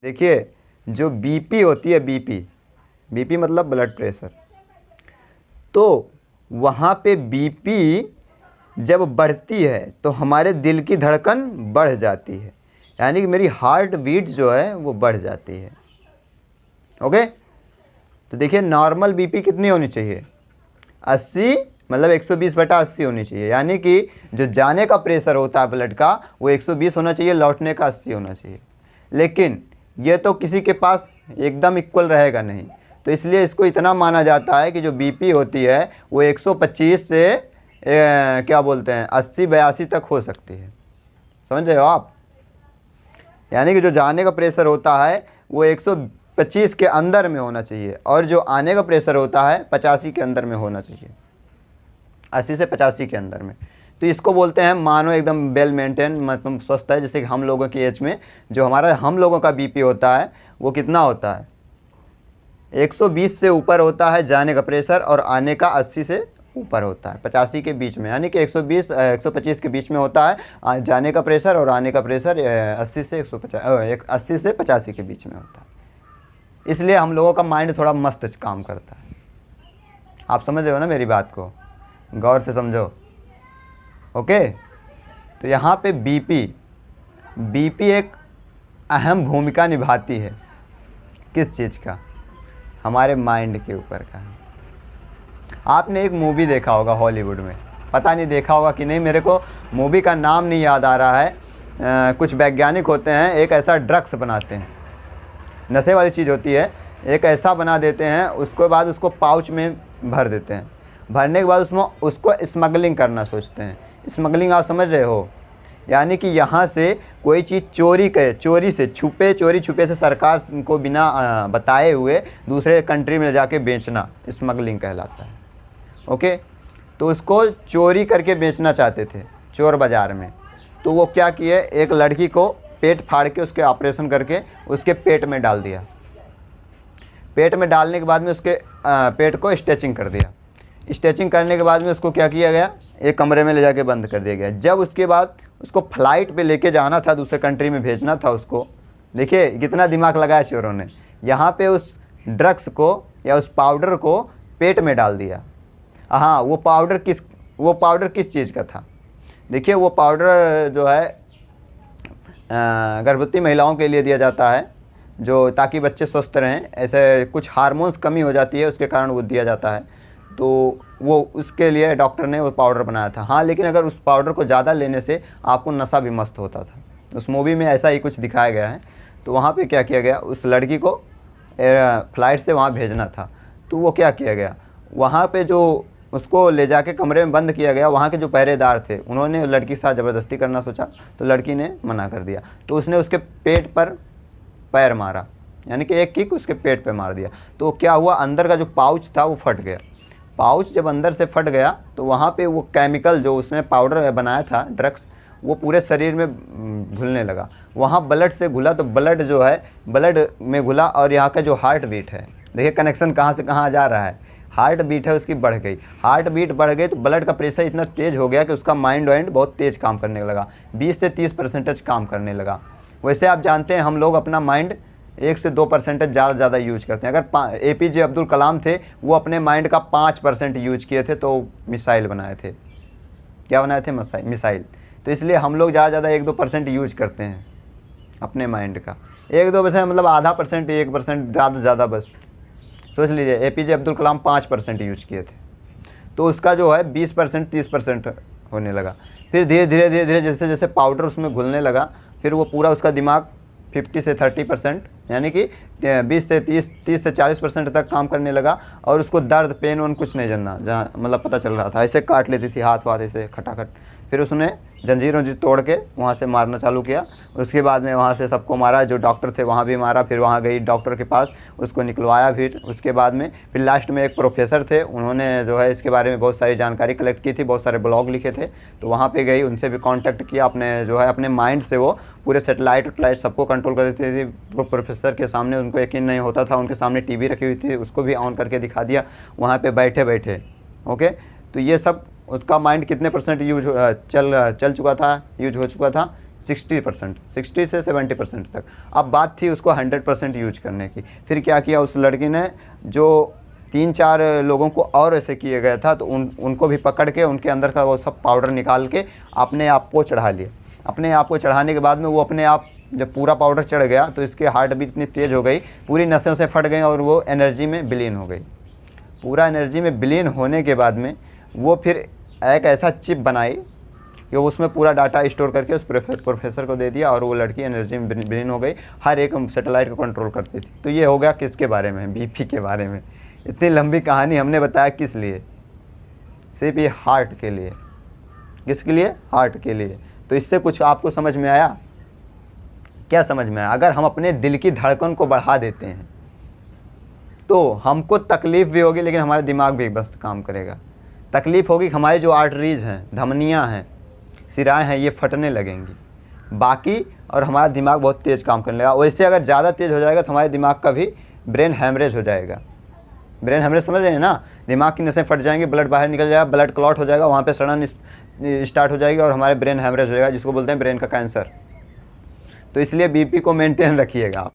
देखिए जो बीपी होती है, बीपी मतलब ब्लड प्रेशर, तो वहाँ पे बीपी जब बढ़ती है तो हमारे दिल की धड़कन बढ़ जाती है, यानी कि मेरी हार्ट बीट जो है वो बढ़ जाती है। ओके, तो देखिए नॉर्मल बीपी कितनी होनी चाहिए, 80 मतलब 120/80 होनी चाहिए, यानी कि जो जाने का प्रेशर होता है ब्लड का वो 120 होना चाहिए, लौटने का 80 होना चाहिए। लेकिन ये तो किसी के पास एकदम इक्वल रहेगा नहीं, तो इसलिए इसको इतना माना जाता है कि जो बीपी होती है वो 125 से क्या बोलते हैं 80-82 तक हो सकती है। समझ रहे हो आप? यानी कि जो जाने का प्रेशर होता है वो 125 के अंदर में होना चाहिए और जो आने का प्रेशर होता है 85 के अंदर में होना चाहिए, 80 से 85 के अंदर में। तो इसको बोलते हैं मानो एकदम वेल मेंटेन, मतलब स्वस्थ है। जैसे कि हम लोगों की एज में जो हम लोगों का बीपी होता है वो कितना होता है, 120 से ऊपर होता है जाने का प्रेशर और आने का 80 से ऊपर होता है, 85 के बीच में, यानी कि 120 125 के बीच में होता है जाने का प्रेशर और आने का प्रेशर 80 से 85 के बीच में होता है। इसलिए हम लोगों का माइंड थोड़ा मस्त काम करता है। आप समझ रहे हो ना मेरी बात को, गौर से समझो। ओके, तो यहाँ पे बीपी एक अहम भूमिका निभाती है। किस चीज़ का? हमारे माइंड के ऊपर का। आपने एक मूवी देखा होगा हॉलीवुड में, पता नहीं देखा होगा कि नहीं, मेरे को मूवी का नाम नहीं याद आ रहा है। कुछ वैज्ञानिक होते हैं, एक ऐसा ड्रग्स बनाते हैं, नशे वाली चीज़ होती है, एक ऐसा बना देते हैं, उसके बाद उसको पाउच में भर देते हैं। भरने के बाद उसको स्मगलिंग करना सोचते हैं। स्मगलिंग आप समझ रहे हो, यानी कि यहाँ से कोई चीज़ चोरी से छुपे से सरकार को बिना बताए हुए दूसरे कंट्री में ले जाके बेचना स्मगलिंग कहलाता है। ओके, तो उसको चोरी करके बेचना चाहते थे चोर बाज़ार में। तो वो क्या किए, एक लड़की को पेट फाड़ के उसके ऑपरेशन करके उसके पेट में डाल दिया। पेट में डालने के बाद में उसके पेट को स्टिचिंग कर दिया। स्टिचिंग करने के बाद में उसको क्या किया गया, एक कमरे में ले जाके बंद कर दिया गया। जब उसके बाद उसको फ्लाइट पे लेके जाना था, दूसरे कंट्री में भेजना था उसको, देखिए कितना दिमाग लगाया चोरों ने। यहाँ पे उस ड्रग्स को या उस पाउडर को पेट में डाल दिया। हाँ, वो पाउडर किस चीज़ का था? देखिए वो पाउडर जो है गर्भवती महिलाओं के लिए दिया जाता है, जो ताकि बच्चे स्वस्थ रहें। ऐसे कुछ हार्मोन्स कमी हो जाती है, उसके कारण वो दिया जाता है। तो वो उसके लिए डॉक्टर ने वो पाउडर बनाया था। हाँ, लेकिन अगर उस पाउडर को ज़्यादा लेने से आपको नशा भी मस्त होता था। उस मूवी में ऐसा ही कुछ दिखाया गया है। तो वहाँ पे क्या किया गया, उस लड़की को फ्लाइट से वहाँ भेजना था। तो वो क्या किया गया, वहाँ पे जो उसको ले जाके कमरे में बंद किया गया, वहाँ के जो पहरेदार थे उन्होंने लड़की के साथ ज़बरदस्ती करना सोचा, तो लड़की ने मना कर दिया। तो उसने उसके पेट पर पैर मारा, यानी कि एक किक उसके पेट पे मार दिया। तो क्या हुआ, अंदर का जो पाउच था वो फट गया। पाउच जब अंदर से फट गया तो वहाँ पे वो केमिकल जो उसने पाउडर बनाया था ड्रग्स, वो पूरे शरीर में घुलने लगा। वहाँ ब्लड से घुला, तो ब्लड जो है ब्लड में घुला और यहाँ का जो हार्ट बीट है, देखिए कनेक्शन कहाँ से कहाँ जा रहा है, हार्ट बीट है उसकी बढ़ गई। हार्ट बीट बढ़ गई तो ब्लड का प्रेशर इतना तेज़ हो गया कि उसका माइंड वाइंड बहुत तेज़ काम करने लगा, 20 से 30% काम करने लगा। वैसे आप जानते हैं हम लोग अपना माइंड 1 से 2% ज़्यादा यूज करते हैं। अगर APJ अब्दुल कलाम थे, वो अपने माइंड का 5% यूज किए थे तो मिसाइल बनाए थे। क्या बनाए थे? मिसाइल। तो इसलिए हम लोग ज़्यादा 1-2% यूज करते हैं अपने माइंड का। 1-2% मतलब आधा परसेंट, 1% ज़्यादा बस सोच लीजिए। APJ अब्दुल कलाम 5% यूज किए थे, तो उसका जो है 20% 30% होने लगा। फिर धीरे धीरे जैसे जैसे पाउडर उसमें घुलने लगा, फिर वो पूरा उसका दिमाग 50 से 30% यानी कि 20 से 30 से 40% तक काम करने लगा। और उसको दर्द पेन वन कुछ नहीं जानना, जहाँ मतलब पता चल रहा था, ऐसे काट लेती थी हाथ ऐसे खटाखट। फिर उसने जंजीर तोड़ के वहाँ से मारना चालू किया। उसके बाद में वहाँ से सबको मारा, जो डॉक्टर थे वहाँ भी मारा। फिर वहाँ गई डॉक्टर के पास, उसको निकलवाया। फिर उसके बाद में फिर लास्ट में एक प्रोफेसर थे, उन्होंने जो है इसके बारे में बहुत सारी जानकारी कलेक्ट की थी, बहुत सारे ब्लॉग लिखे थे। तो वहाँ पे गई, उनसे भी कांटेक्ट किया। अपने जो है अपने माइंड से वो पूरे सेटेलाइट सबको कंट्रोल कर देती थी। प्रोफेसर के सामने उनको यकीन नहीं होता था, उनके सामने टीवी रखी हुई थी, उसको भी ऑन करके दिखा दिया वहाँ पे बैठे बैठे। ओके, तो ये सब उसका माइंड कितने % यूज चल चुका था, यूज हो चुका था, 60%, 60 से 70% तक। अब बात थी उसको 100% यूज करने की। फिर क्या किया उस लड़की ने, जो 3-4 लोगों को और ऐसे किए गया था, तो उनको भी पकड़ के उनके अंदर का वो सब पाउडर निकाल के अपने आप को चढ़ा लिया। अपने आप को चढ़ाने के बाद में वो अपने आप जब पूरा पाउडर चढ़ गया तो इसके हार्ट बीट इतनी तेज़ हो गई, पूरी नसें से फट गई और वो एनर्जी में विलीन हो गई। पूरा एनर्जी में विलीन होने के बाद में वो फिर एक ऐसा चिप बनाई कि उसमें पूरा डाटा स्टोर करके उस प्रोफेसर को दे दिया और वो लड़की एनर्जी में विलीन हो गई, हर एक सैटेलाइट को कंट्रोल करती थी। तो ये हो गया किसके बारे में, बीपी के बारे में। इतनी लंबी कहानी हमने बताया किस लिए, सिर्फ ये हार्ट के लिए। किसके लिए? हार्ट के लिए। तो इससे कुछ आपको समझ में आया? क्या समझ में आया? अगर हम अपने दिल की धड़कन को बढ़ा देते हैं तो हमको तकलीफ़ भी होगी, लेकिन हमारा दिमाग भी बस काम करेगा। तकलीफ़ होगी, हमारी जो आर्टरीज़ हैं, धमनियाँ हैं, सिराएँ हैं, ये फटने लगेंगी बाकी, और हमारा दिमाग बहुत तेज़ काम करने लगेगा। वैसे अगर ज़्यादा तेज़ हो जाएगा तो हमारे दिमाग का भी ब्रेन हैमरेज हो जाएगा। ब्रेन हैमरेज समझ रहे हैं ना? दिमाग की नसें फट जाएंगी, ब्लड बाहर निकल जाएगा, ब्लड क्लॉट हो जाएगा, वहाँ पे सड़न स्टार्ट हो जाएगी और हमारे ब्रेन हैमरेज हो जाएगा, जिसको बोलते हैं ब्रेन का कैंसर। तो इसलिए बीपी को मेंटेन रखिएगा।